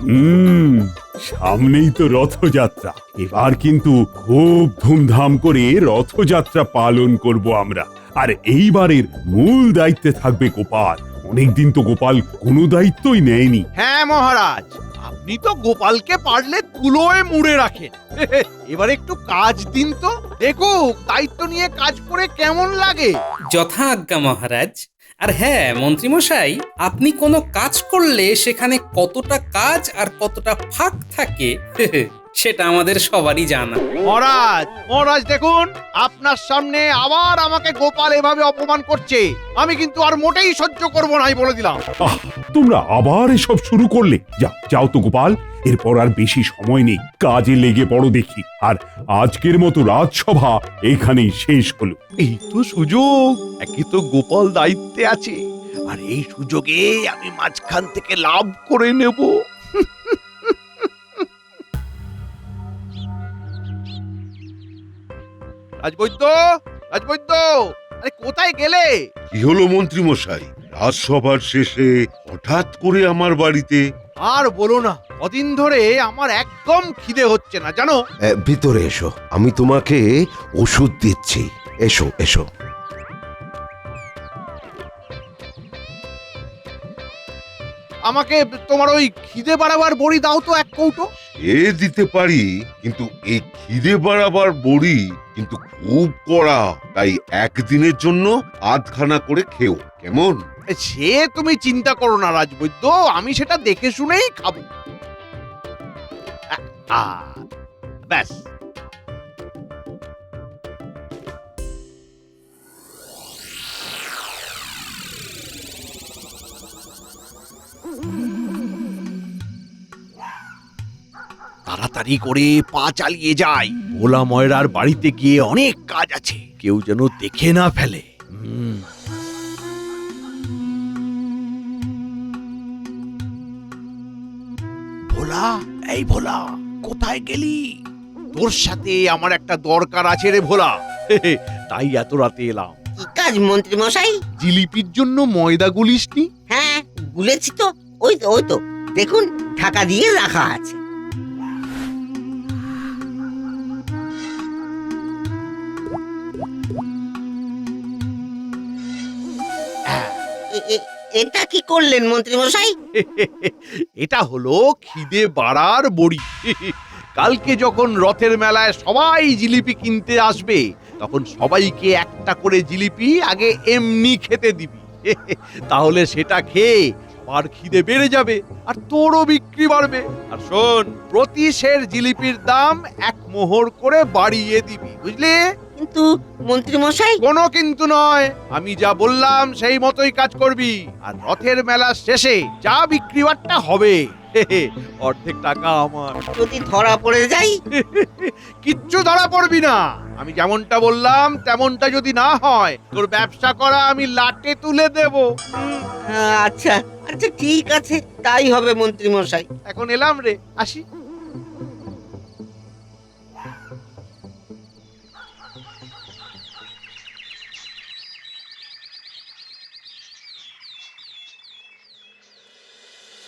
হুম, সামনেই তো রথযাত্রা। এবার কিন্তু খুব ধুমধাম করে রথযাত্রা পালন করব আমরা। আর এইবারের মূল দায়িত্বে থাকবে গোপাল। অনেকদিন তো গোপাল কোনো দায়িত্বই নেয়নি। হ্যাঁ মহারাজ, আপনি তো গোপালকে পারলে তুলোয় মুড়ে রাখেন। এবার একটু কাজ দিন তো, দেখুক দায়িত্ব নিয়ে কাজ করে কেমন লাগে। যথা আজ্ঞা মহারাজ। আর হ্যাঁ মন্ত্রীমশাই, আপনি কোনো কাজ করলে সেখানে কতটা কাজ আর কতটা ফাঁক থাকে সেটা আমাদের সবারই জানা। মহারাজ, মহারাজ দেখুন, আপনার সামনে আবার আমাকে গোপাল এভাবে অপমান করছে। আমি কিন্তু আর মোটেই সহ্য করব নাই বলে দিলাম। আহ, তোমরা আবার এসব শুরু করলে। যাও তো গোপাল, এরপর আর বেশি সময় নেই, কাজে লেগে পড়ো দেখি। আর আজকের মতো রাজসভা এখানেই শেষ হলো। এই তো সুযোগ, একে তো গোপাল দায়িত্বে আছে, আর এই সুযোগে আমি মাঝখান থেকে লাভ করে নেব। রাজবৈদ্য, রাজবৈদ্য, আরে কোথায় গেলে? কি হলো মন্ত্রী মশাই? রাজসভার শেষে হঠাৎ করে আমার বাড়িতে? আর বলো না, কদিন ধরে আমার একদম খিদে হচ্ছে না জানো। ভিতরে এসো, আমি তোমাকে ওষুধ দিচ্ছি। এসো এসো। আমাকে তোমার ওই খিদে বাড়াবার বড়ি দাও তো এক কৌটো। এ দিতে পারি, কিন্তু এই খিদে বাড়াবার বড়ি কিন্তু খুব কড়া, তাই একদিনের জন্য আধখানা করে খেও, কেমন? সে তুমি চিন্তা করো না রাজবৈদ্য, আমি সেটা দেখে শুনেই খাবো। ব্যাস। তাড়াতাড়ি করে পা চালিয়ে যাই, ভোলা ময়রার বাড়িতে গিয়ে অনেক কাজ আছে, কেউ যেন দেখে না ফেলে। ভোলা, এই ভোলা, কোথায় গেলি? তোর সাথে আমার একটা দরকার আছে রে ভোলা। তাই এত রাতে এলাম। কি কাজ মন্ত্রী মশাই? জিলিপির জন্য ময়দা গুলিসনি? হ্যাঁ গুলেছি তো, ওই তো দেখুন ঢাকা দিয়ে রাখা আছে। এটা কি করলেন মন্ত্রী মশাই? এটা হলো খিদে বাড়ার বড়ি। কালকে যখন রথের মেলায় সবাই জিলিপি কিনতে আসবে, তখন সবাইকে একটা করে জিলিপি আগে এমনি খেতে দিবি। তাহলে সেটা খেয়ে সবার খিদে বেড়ে যাবে, আর তোরও বিক্রি বাড়বে। আর শোন, প্রতি সের জিলিপির দাম 1 মোহর করে বাড়িয়ে দিবি, বুঝলি? কিন্তু মন্ত্রী মশাই, কোনো কিন্তু নয়, আমি যা বললাম সেই মতোই কাজ করবি। আর রথের মেলার শেষে যা বিক্রি বাট্টা হবে, অর্ধেক টাকা আমার। যদি ধরা পড়ে যাই? কিচ্ছু ধরা পড়বি না। আমি যেমনটা বললাম তেমনটা যদি না হয়, তোর ব্যবসা করা আমি লাটে তুলে দেব। আচ্ছা আচ্ছা ঠিক আছে, তাই হবে মন্ত্রী মশাই। এখন এলাম রে, আসি।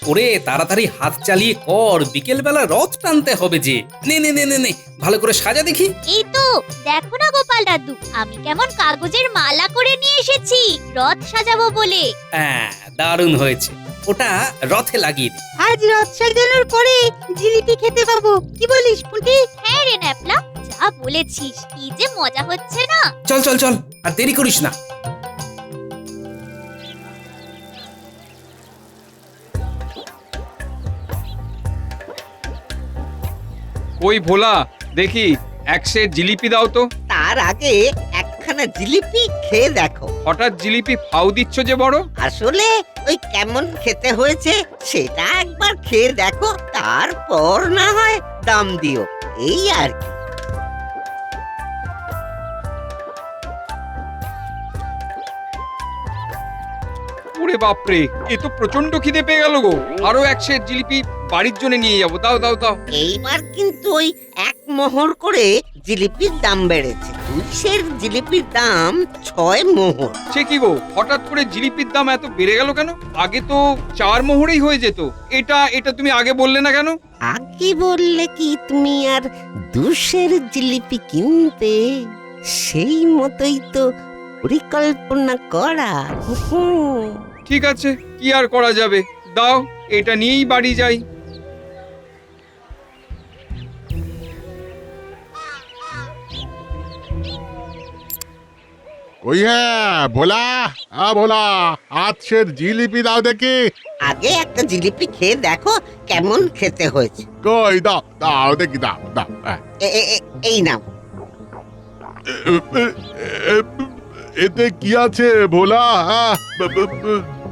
ওরে তাড়াতাড়ি হাত চালিয়ে কর, বিকেল বেলা রথ টানতে হবে যে। নে নে নে নে নে, ভালো করে সাজা দেখি। এই তো দেখো না গোপাল দাদু, আমি কেমন কাগজের মালা করে নিয়ে এসেছি রথ সাজাবো বলে। হ্যাঁ দারুণ হয়েছে, ওটা রথে লাগিয়ে দে। আজ রথ সাজানোর পরে জিলিপি খেতে পাবো, কি বলিস পুঁটি? হ্যাঁ রে ন্যাপলা, যা বলেছিস, কি যে মজা হচ্ছে না। চল চল চল, আর দেরি করিস না। ওই ভোলা, দেখি এক সের জিলিপি দাও তো। তার আগে একখানা জিলিপি খেয়ে দেখো। হঠাৎ জিলিপি ফাউ দিচ্ছ যে বড়? আসলে ওই কেমন খেতে হয়েছে সেটা একবার খেয়ে দেখো, তারপর না হয় দাম দিও, এই আর কি। ওরে ওরে বাপরে, এ তো প্রচন্ড খিদে পেয়ে গেল গো। আরো এক সের জিলিপি বাড়ির জন্য নিয়ে যাবো। দাও দাও দাও। এইবার কিন্তু ওই 1 মোহর করে জিলিপির দাম বেড়েছে। 2 সের জিলিপির দাম 6 মোহর। সে কি গো, হঠাৎ করে জিলিপির দাম এত বেড়ে গেল কেন? আগে তো 4 মোহরেই হয়ে যেত। এটা তুমি আগে বললে না কেন? আগে বললে কি তুমি আর 2 সের জিলিপি কিনতে? সেই মতোই তো পরিকল্পনা করা। ঠিক আছে, কি আর করা যাবে। দাও, এটা নিয়েই বাড়ি যাই। ওই ভোলা, ভোলা, আজকের জিলিপি দাও দেখি। আগে একটা জিলিপি খেয়ে দেখো কেমন খেতে হয়েছে। কই দাও, দাও দেখি, দাও দাও। এই নাও। এতে কি আছে ভোলা?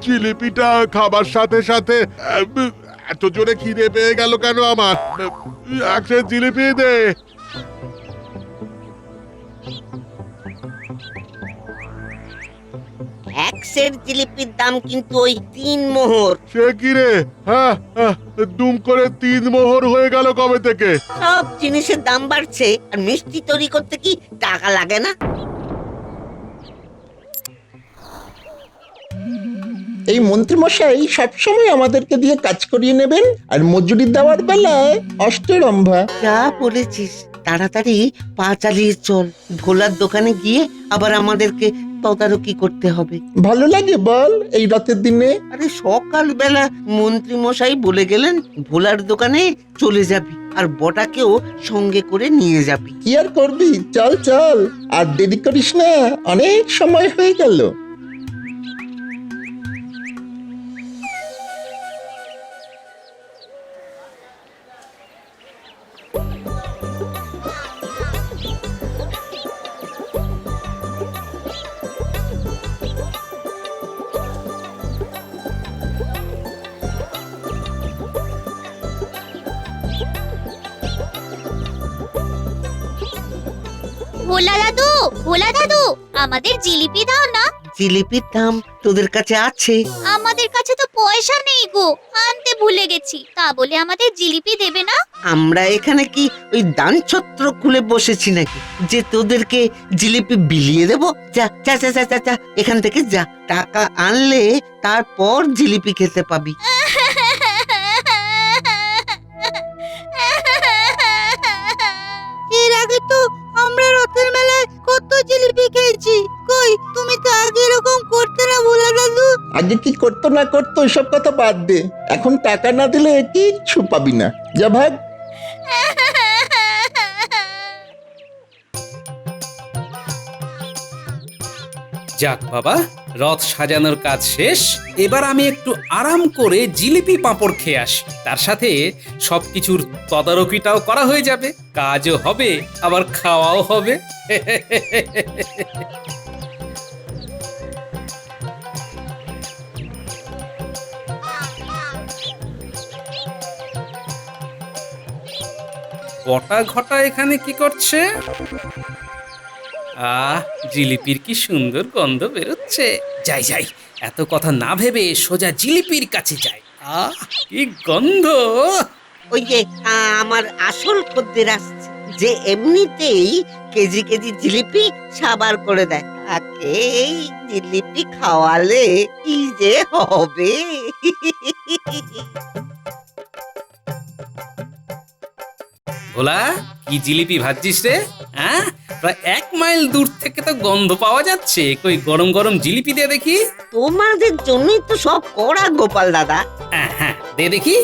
জিলিপিটা খাবার সাথে সাথে এত জোরে খিদে পেয়ে গেল কেন আমার? একটা জিলিপি দে। এক সের জিলিপির দাম কিন্তু ওই 3 মোহর। সে কি রে? দুম করে 3 মোহর হয়ে গেল কবে থেকে? সব জিনিসের দাম বাড়ছে, আর মিষ্টি তৈরি করতে কি টাকা লাগে না? এই মন্ত্রীমশাই সবসময় আমাদেরকে দিয়ে কাজ করিয়ে নেবেন, আর মজুরি দেওয়ার বেলায় অষ্টরম্ভা। যা বলেছিস, তাড়াতাড়ি পা চালিয়ে চল। ভোলার দোকানে গিয়ে আবার আমাদেরকে তদারকি করতে হবে। ভালো লাগে বল এই রাতের দিনে? আরে সকালবেলা মন্ত্রী মশাই বলে গেলেন ভোলার দোকানে চলে যাবি, আর বটাকেও সঙ্গে করে নিয়ে যাবি। কি আর করবি, চল চল, আর দেরি করিস না, অনেক সময় হয়ে গেল। ভোলা দাদু, আমাদের জিলিপি দাও না। জিলিপির দাম তোদের কাছে আছে? আমাদের কাছে তো পয়সা নেই গো, আনতে ভুলে গেছি। তা বলে আমাদের জিলিপি দেবে না? আমরা এখানে কি ওই দান ছত্র খুলে বসেছি নাকি যে তোদেরকে জিলিপি বিলিয়ে দেব? যা যা যা যা যা, এখান থেকে যা। টাকা আনলে তারপর জিলিপি খেতে পাবি। এর আগে তো আমরা রথের মেলায় কত জিলিপি খেয়েছি। কই, তুমি তো আগে এরকম করতে না ভোলা দাদু। আগে কি করতো না করতো এসব কথা বাদ দে, এখন টাকা না দিলে কিচ্ছু পাবি না, যা ভাগ। যাক বাবা, রথ সাজানোর কাজ শেষ। এবার আমি একটু আরাম করে জিলিপি পাঁপড় খেয়ে আসি, তার সাথে সবকিছুর তদারকিটাও করা হয়ে যাবে, কাজও হবে আবার খাওয়াও হবে। বটা ঘটা এখানে কি করছে? জিলিপির কি সুন্দর গন্ধ বেরোচ্ছে। যাই যাই, এত কথা না ভেবে সোজা জিলিপির কাছে যাই। কি গন্ধ! ওই যে আমার আসল খদ্দের আসছে, যে এমনিতেই কেজি কেজি জিলিপি সাবার করে দেয়। তাকে এই জিলিপি খাওয়ালে কি যে হবে। ভোলা, কি জিলিপি ভাজছিস রে? হ্যাঁ, প্রায় 1 মাইল দূর থেকে তো গন্ধ পাওয়া যাচ্ছে। কই গরম গরম জিলিপি দে দেখি। তোমাদের জন্যই তো সব করা গোপাল দাদা। হ্যাঁ, দে দেখি।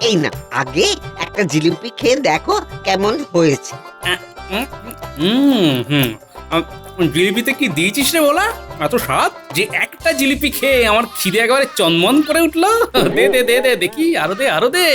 এই না, আগে একটা জিলিপি খেয়ে দেখো কেমন হয়েছে। জিলিপিতে কি দিয়েছিস রে ভোলা? এত স্বাদ যে একটা জিলিপি খেয়ে আমার খিদে একেবারে চনমন করে উঠলো। দে দে দে দে দেখি, আরো দে আরো দে।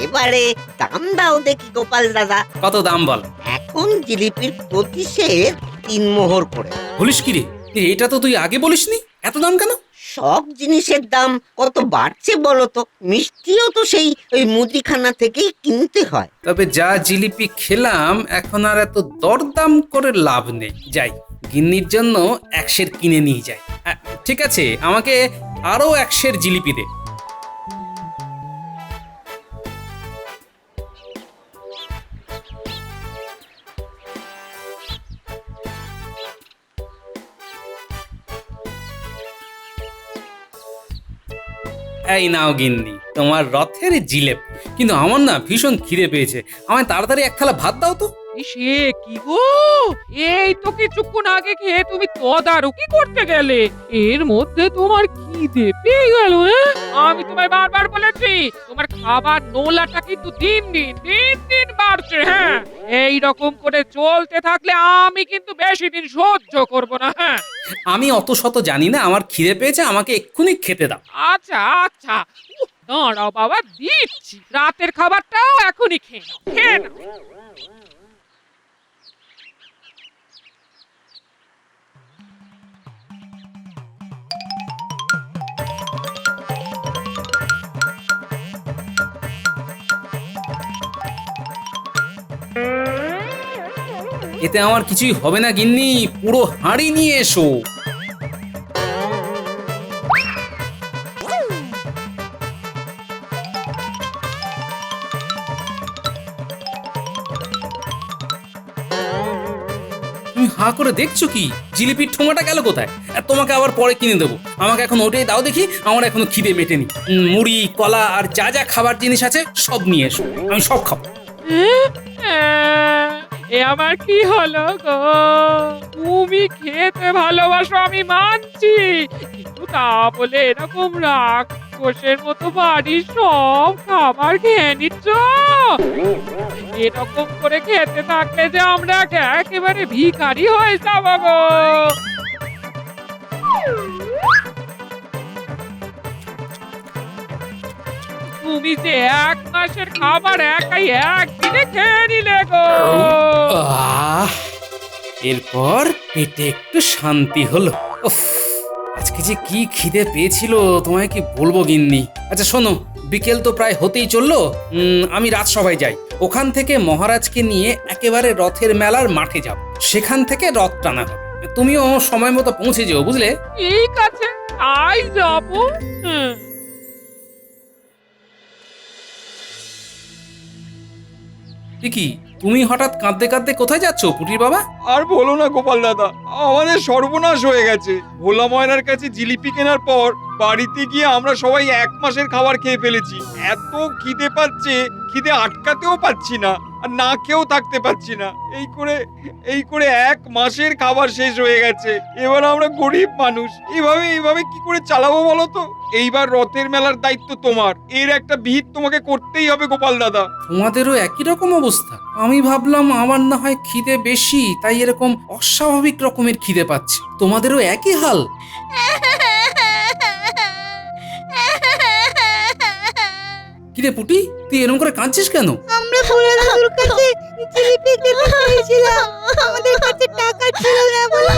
এবারে দাম দাও দেখি গোপাল দাদা। কত দাম বল? এখন জিলিপির প্রতি সের 3 মোহর করে। বলিস কি রে? এটা তো তুই আগে বলিসনি, এত দাম কেন? সব জিনিসের দাম কত বাড়ছে বলো তো, মিষ্টিও তো সেই ওই মুদিখানা থেকেই কিনতে হয়। তবে যা জিলিপি খেলাম এখন আর এত দরদাম করে লাভ নেই। যাই, গিন্নির জন্য 1 সের কিনে নিয়ে যাই। ঠিক আছে, আমাকে আরো 1 সের জিলিপি দে। এই নাও গিন্নি, তোমার রথের জিলেপ। কিন্তু আমার না ভীষণ খিদে পেয়েছে, আমায় তাড়াতাড়ি 1 থালা ভাত দাও তো। সে কি গো, এই তো কিছুক্ষণ আগে খেয়ে তুমি তদারকি করতে গেলে, এর মধ্যে তোমার খিদে পেয়ে গেল? আমি তোমায় বারবার বলেছি তোমার খাবার নোলাটা কিন্তু দিন দিন বাড়ছে। হ্যাঁ, এই রকম করে চলতে থাকলে আমি কিন্তু বেশি দিন সহ্য করব না। হ্যাঁ, আমি অত শত জানি না, আমার খিদে পেয়েছে, আমাকে এক্ষুনি খেতে দাও। আচ্ছা আচ্ছা, দাঁড়াও বাবা, দিচ্ছি। রাতের খাবারটাও এখনই খেয়ে নাও, খেয়ে নাও। এতে আমার কিছুই হবে না গিন্নি, পুরো হাঁড়ি নিয়ে এসো। তুমি হাঁ করে দেখছো কি? জিলিপির ঠোঙাটা গেল কোথায়? তোমাকে আবার পরে কিনে দেবো, আমাকে এখন ওটাই দাও দেখি। আমার এখনো খিদে মেটেনি। মুড়ি, কলা আর যা যা খাবার জিনিস আছে সব নিয়ে এসো, আমি সব খাবো। এ আমার কি হলো গো? তুমি খেতে ভালোবাসো আমি মানছি, কিন্তু তা বলে এরকম রাক্ষসের মতো বাড়ির সব খাবার খেয়ে নিচ্ছ? এরকম করে খেতে থাকলে যে আমরা একেবারে ভিখারি হয়ে যাবো গো। তুমি যে 1 মাসের খাবার একাই একদিনে খেয়ে নিলে গো। এরপর পেটে একটু শান্তি হলো। উফ, আজকে যে কি খিদে পেয়েছিল তোমায় কি বলবো গিন্নি। আচ্ছা শোনো, বিকেল তো প্রায় হতেই চললো। আমি রাজসভায় যাই, ওখান থেকে মহারাজকে নিয়ে একেবারে রথের মেলার মাঠে যাব, সেখান থেকে রথ টানা হবে। তুমিও সময় মতো পৌঁছে যেও, বুঝলে? ঠিক আছে, তাই যাবো। কি তুমি হঠাৎ কাঁদতে কাঁদতে কোথায় যাচ্ছ পুটির বাবা? আর বলো না গোপাল দাদা, আমাদের সর্বনাশ হয়ে গেছে। ভোলা ময়নার কাছে জিলিপি কেনার পর বাড়িতে গিয়ে আমরা সবাই 1 মাসের খাবার খেয়ে ফেলেছি। এত খিদে পাচ্ছে, খিদে আটকাতেও পাচ্ছি না, আর না খেয়েও থাকতে পাচ্ছি না। এই করে 1 মাসের খাবার শেষ হয়ে গেছে। এবার আমরা গরিব মানুষ, এইভাবে কি করে চালাবো বলো তো? এইবার রথের মেলার দায়িত্ব তোমার, এর একটা বিহিত তোমাকে করতেই হবে গোপাল দাদা। তোমাদেরও একই রকম অবস্থা? আমি ভাবলাম আমার না হয় খিদে বেশি, তাই এরকম অস্বাভাবিক রকমের খিদে পাচ্ছে। তোমাদেরও একই হাল? কিরে পুটি, তুই এরকম করে কাঁদছিস কেন? আমরা ভোলা দাদুর কাছে জিলিপি খেতে চেয়েছিলাম, আমাদের কাছে টাকা ছিল না বলে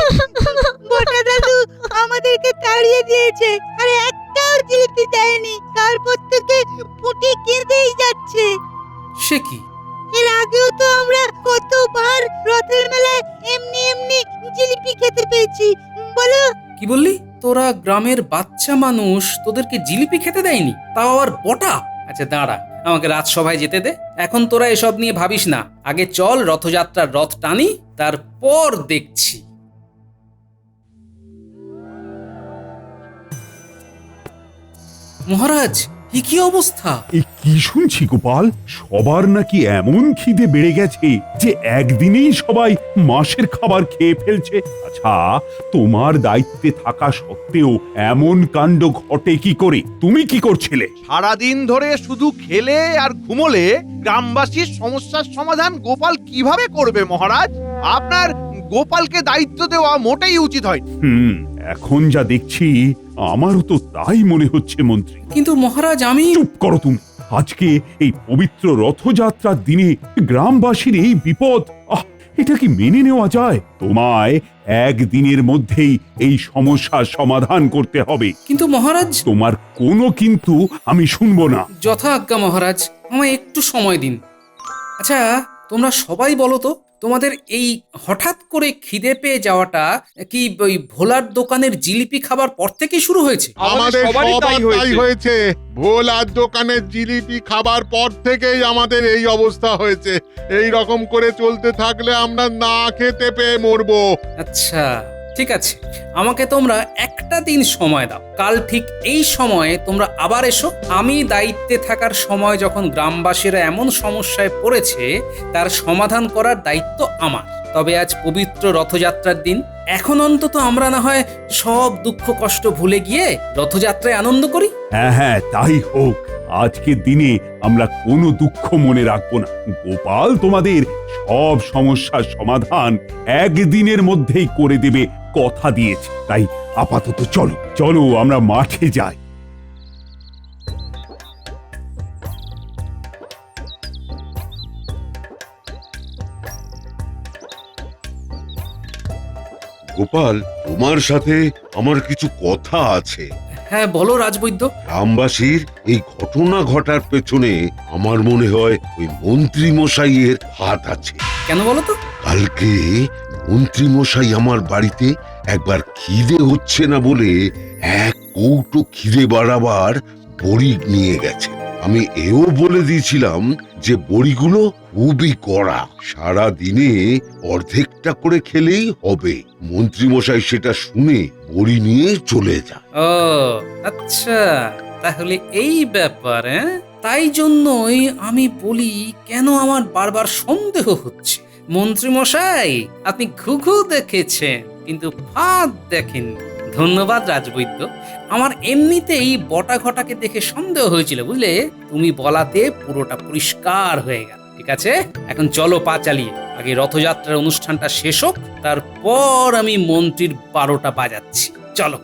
ভোলা দাদু আমাদেরকে তাড়িয়ে দিয়েছে, আর একটাও জিলিপি দেয়নি। তারপর থেকে পুটি কেঁদেই যাচ্ছে। সে কি? এর আগেও তো আমরা কতবার রথের মেলায় এমনি জিলিপি খেতে পেয়েছি, বলো? কি বললি? তোরা গ্রামের বাচ্চা মানুষ, তোদেরকে জিলিপি খেতে দেয়নি, তাও আবার বটা? আচ্ছা দাঁড়া, আমাকে রাজসভায় যেতে দে। এখন তোরা এসব নিয়ে ভাবিস না, আগে চল রথযাত্রার রথ টানি, তারপর দেখছি। মহারাজ, কি অবস্থা? এই কি শুনছি গোপাল, সবার নাকি এমন খিদে বেড়ে গেছে যে একদিনেই সবাই মাসের খাবার খেয়ে ফেলছে। আচ্ছা, তোমার দায়িত্বে থাকা সত্ত্বেও এমন কাণ্ড ঘটে কি করে? তুমি কি করছিলে? সারাদিন ধরে শুধু খেলে আর ঘুমোলে গ্রামবাসীর সমস্যার সমাধান গোপাল কিভাবে করবে মহারাজ? আপনার গোপালকে দায়িত্ব দেওয়া মোটেই উচিত হয়। এখন যা দেখছি আমারও তো তাই মনে হচ্ছে মন্ত্রী। কিন্তু মহারাজ, আমি... চুপ করো তুমি। আজকে এই পবিত্র রথযাত্রার দিনে গ্রামবাসীর এই বিপদ, এটা কি মেনে নেওয়া যায়? তোমায় একদিনের মধ্যেই এই সমস্যার সমাধান করতে হবে। কিন্তু মহারাজ, তোমার কোনো কিন্তু আমি শুনবো না। যথা আজ্ঞা মহারাজ, আমায় একটু সময় দিন। আচ্ছা, তোমরা সবাই বলো তো, তোমাদের এই হঠাৎ করে খিদে পেয়ে যাওয়াটা কি ওই ভোলার দোকানের জিলিপি খাবার পর থেকেই শুরু হয়েছে? আমাদের সবারই সবার তাই হয়েছে। ভোলার দোকানের জিলিপি খাবার পর থেকেই আমাদের এই অবস্থা হয়েছে। এই রকম করে চলতে থাকলে আমরা না খেতে পেয়ে মরবো। আচ্ছা, ঠিক আছে, আমাকে তোমরা একটা দিন সময় দাও। কাল ঠিক এই সময়ে তোমরা আবার এসো। আমি দায়িত্বে থাকার সময় যখন গ্রামবাসীরা এমন সমস্যায় পড়েছে, তার সমাধান করার দায়িত্ব আমার। তবে আজ পবিত্র রথযাত্রার দিন, এখন অন্তত আমরা না হয় সব দুঃখ কষ্ট ভুলে গিয়ে রথযাত্রায় আনন্দ করি। হ্যাঁ হ্যাঁ, তাই হোক। আজকের দিনে আমরা কোনো দুঃখ মনে রাখবো না। গোপাল তোমাদের সব সমস্যার সমাধান একদিনের মধ্যেই করে দেবে কথা দিয়েছে। তাই আপাতত চলো চলো আমরা মাঠে যাই। গোপাল, তোমার সাথে আমার কিছু কথা আছে। হ্যাঁ বলো রাজবৈদ্য। গ্রামবাসীর এই ঘটনা ঘটার পেছনে আমার মনে হয় ওই মন্ত্রী মশাইয়ের হাত আছে। কেন বলো তো? কালকে মন্ত্রী মশাই আমার বাড়িতে একবার খিদে হচ্ছে না বলে এক কৌটো খিদে বাড়াবার বড়ি নিয়ে গেছে। আমি এও বলে দিয়েছিলাম যে বড়িগুলো খুবই কড়া, সারা দিনে অর্ধেকটা করে খেলেই হবে। মন্ত্রী মশাই সেটা শুনে বড়ি নিয়ে চলে যায়। ও আচ্ছা, তাহলে এই ব্যাপার। তাই জন্যই আমি বলি, কেন আমার বারবার সন্দেহ হচ্ছে। মন্ত্রী মশাই, আপনি ঘুঘু দেখেছেন কিন্তু ফাঁদ দেখেননি। ধন্যবাদ রাজবৈদ্য। আমার এমনিতেই বটা ঘটাকে দেখে সন্দেহ হয়েছিল, বুঝলে? তুমি বলাতে পুরোটা পরিষ্কার হয়ে গেল। ঠিক আছে, এখন চলো পা চালিয়ে। আগে রথযাত্রার অনুষ্ঠানটা শেষ হোক, তারপর আমি মন্ত্রীর 12টা বাজাচ্ছি। চলো।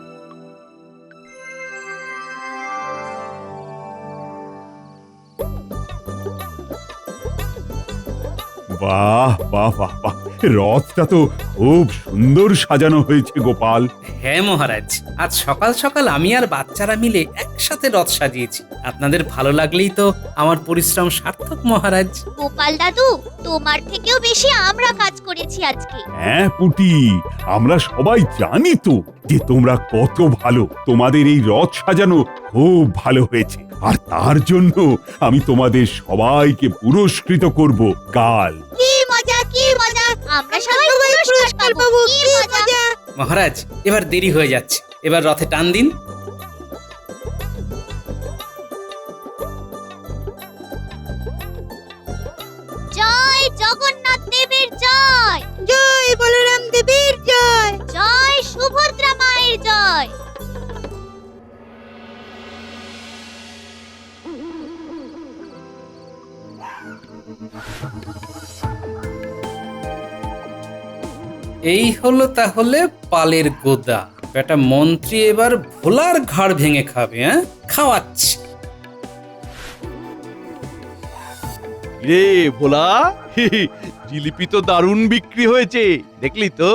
বাহ বাহ বাহ বাহ, রথটা তো খুব সুন্দর সাজানো হয়েছে গোপাল। হ্যাঁ মহারাজ, আজ সকাল সকাল আমি আর বাচ্চারা মিলে একসাথে রথ সাজিয়েছি। আপনাদের ভালো লাগলেই তো আমার পরিশ্রম সার্থক মহারাজ। গোপাল দাদু, তোমার থেকেও বেশি আমরা কাজ করেছি আজকে। হ্যাঁ পুটি, আমরা সবাই জানি তো যে তোমরা কত ভালো। তোমাদের এই রথ সাজানো খুব ভালো হয়েছে, আর তার জন্য আমি তোমাদের সবাইকে পুরস্কৃত করব কাল। কি মজা, কি মজা! আমরা সবাই পুরস্কার পাবো। কি মজা! মহারাজ, এবার দেরি হয়ে যাচ্ছে, এবার রথে টান দিন। জয় জগন্নাথ দেবের জয়, জয় বলরাম দেবের জয়, জয় সুভদ্রা মায়ের জয়। এই হলো তাহলে পালের গোদা। বেটা মন্ত্রী এবার ভোলার ঘাড় ভেঙে খাবে। খাওয়াচ্ছি। রে ভোলা, জিলিপি তো দারুণ বিক্রি হয়েছে, দেখলি তো?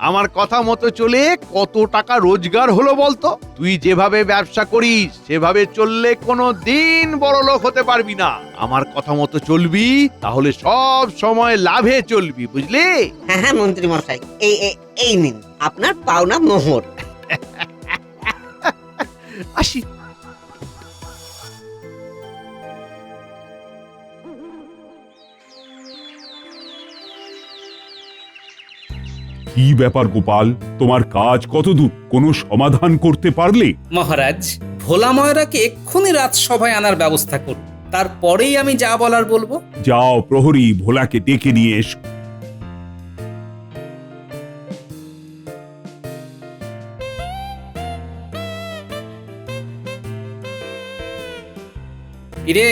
আমার কথা মতো চলে কত টাকা রোজগার হলো বলতো? তুই যেভাবে ব্যবসা করিস সেভাবে চললে কোনো দিন বড়লোক হতে পারবি না। আমার কথা মতো চলবি, তাহলে সব সময় লাভে চলবি, বুঝলি? হ্যাঁ হ্যাঁ মন্ত্রী মশাই, এই নিন আপনার পাওনা মোহর। আসি। কি ব্যাপার গোপাল, তোমার কাজ কতদূর? কোনো সমাধান করতে পারলে? মহারাজ, ভোলা ময়রাকে এক্ষুনি রাজসভায় আনার ব্যবস্থা করুন, তারপরেই আমি যা বলার বলবো। যাও প্রহরী, ভোলাকে ডেকে নিয়ে এসো। ইরে,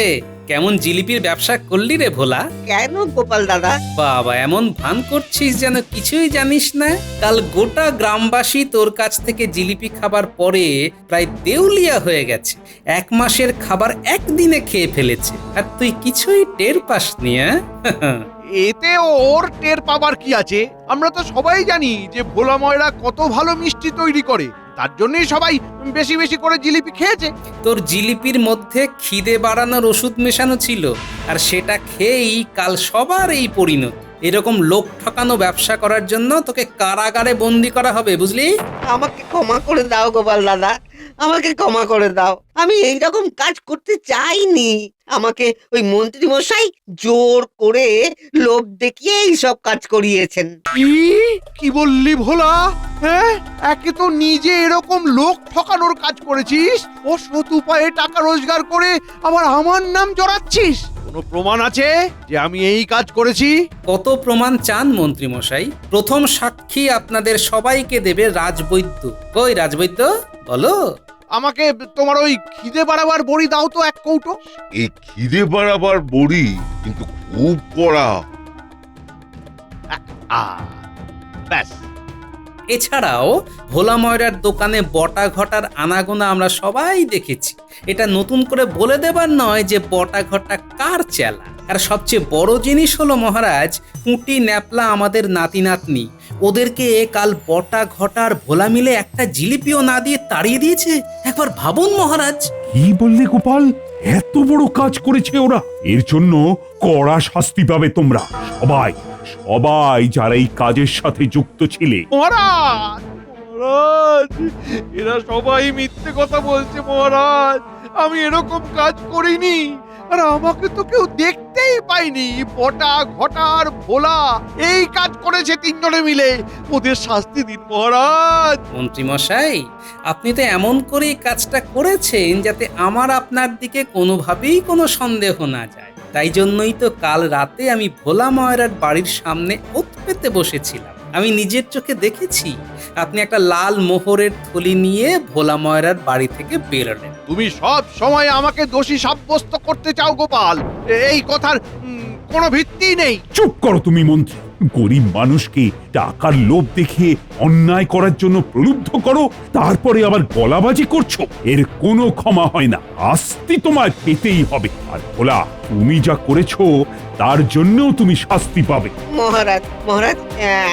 কেমন জিলিপির ব্যবসা করলি রে ভোলা? কেন গোপাল দাদা? বাবা, এমন ভান করছিস যেন কিছুই জানিস না। কাল গোটা গ্রামবাসী তোর কাছ থেকে জিলিপি খাবার পরে প্রায় দেউলিয়া হয়ে গেছে। 1 মাসের খাবার একদিনে খেয়ে ফেলেছে, আর তুই কিছুই টের পাসনি। এতে ওর টের পাবার কি আছে? আমরা তো সবাই জানি যে ভোলা ময়রা কত ভালো মিষ্টি তৈরি করে, তার জন্যই সবাই বেশি বেশি করে জিলিপি খেয়েছে। তোর জিলিপির মধ্যে খিদে বাড়ানোর ওষুধ মেশানো ছিল, আর সেটা খেয়েই কাল সবার এই পরিণতি। এরকম লোক ঠকানো ব্যবসা করার জন্য তোকে কারাগারে বন্দি করা হবে, বুঝলি? আমাকে ক্ষমা করে দাও গোপাল দাদা, আমাকে ক্ষমা করে দাও। আমি এইরকম কাজ করতে চাইনি। আমাকে ওই মন্ত্রী মশাই জোর করে লোভ দেখিয়ে এইসব কাজ করিয়েছেন। কি বললি ভোলা? হ্যাঁ, একে তো নিজে এরকম লোক ঠকানোর কাজ করেছিস, অসৎ উপায়ে টাকা রোজগার করে আবার আমার নাম জড়াচ্ছিস। কোনো প্রমাণ আছে যে আমি এই কাজ করেছি? কত প্রমাণ চান মন্ত্রী মশাই? প্রথম সাক্ষী আপনাদের সবাইকে দেবে রাজবৈদ্য। কই রাজবৈদ্য, বলো। আমাকে তোমার ওই খিদে বাড়াবার বড়ি দাও তো 1 কৌটো। এই খিদে বাড়াবার বড়ি কিন্তু খুব কড়া। ব্যাস। এছাড়াও ভোলা ময়রার দোকানে বটা ঘটার আনাগোনা আমরা সবাই দেখেছি। এটা নতুন করে বলে দেবার নয় যে বটা ঘটা কার চেলা। আর সবচেয়ে বড় জিনিস হলো মহারাজ, পুঁটি ন্যাপলা আমাদের নাতি নাতনি, ওদেরকে কাল বটা ঘটার ভোলা মিলে একটা জিলিপিও না দিয়ে তাড়িয়ে দিয়েছে। একবার ভাবুন মহারাজ। কি বললে গোপাল? এত বড় কাজ করেছে ওরা? এর জন্য কড়া শাস্তি পাবে তোমরা সবাই, সবাই যারা এই কাজের সাথে যুক্ত ছিলে। মহারাজ, মহারাজ, এরা সবাই মিথ্যে কথা বলছে মহারাজ। আমি এরকম কাজ করিনি, আর আমাকে তো কেউ দেখতেই পাইনি। বটা ঘটার ভোলা এই কাজ করেছে 3 জনে মিলে। ওদের শাস্তি দিন মহারাজ। মন্ত্রী মশাই, আপনি তো এমন করেই কাজটা করেছেন যাতে আমার আপনার দিকে কোনোভাবেই কোনো সন্দেহ না যায়। তাই জন্যই তো কাল রাতে আমি ভোলা ময়রার বাড়ির সামনে ওত পেতে বসেছিলাম। আমি নিজের চোখে দেখেছি আপনি একটা লাল মোহরের থলি নিয়ে ভোলা ময়রার বাড়ি থেকে বেরোলেন। তুমি সব সময় আমাকে দোষী সাব্যস্ত করতে চাও গোপাল। এই কথার কোনো ভিত্তি নেই। চুপ করো তুমি মন্ত্রী। গরিব মানুষকে টাকার লোভ দেখিয়ে অন্যায় করার জন্য প্রলুব্ধ করো, তারপরে আবার গলাবাজি করছো। এর কোনো ক্ষমা হয় না, শাস্তি তোমায় পেতেই হবে। আর ভোলা, তুমি যা করেছো তার জন্যও তুমি শাস্তি পাবে। মহারাজ, মহারাজ,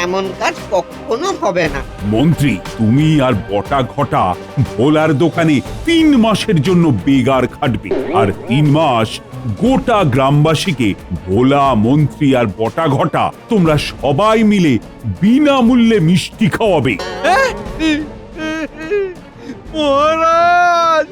এমন কাজ কখনো হবে না। মন্ত্রী, তুমি আর বটা ঘটা ভোলার দোকানে 3 মাসের জন্য বেগার খাটবে, আর 3 মাস গোটা গ্রামবাসীকে ভোলা, মন্ত্রী আর বটা ঘটা তোমরা সবাই মিলে বিনামূল্যে মিষ্টি খাওয়াবে। মহারাজ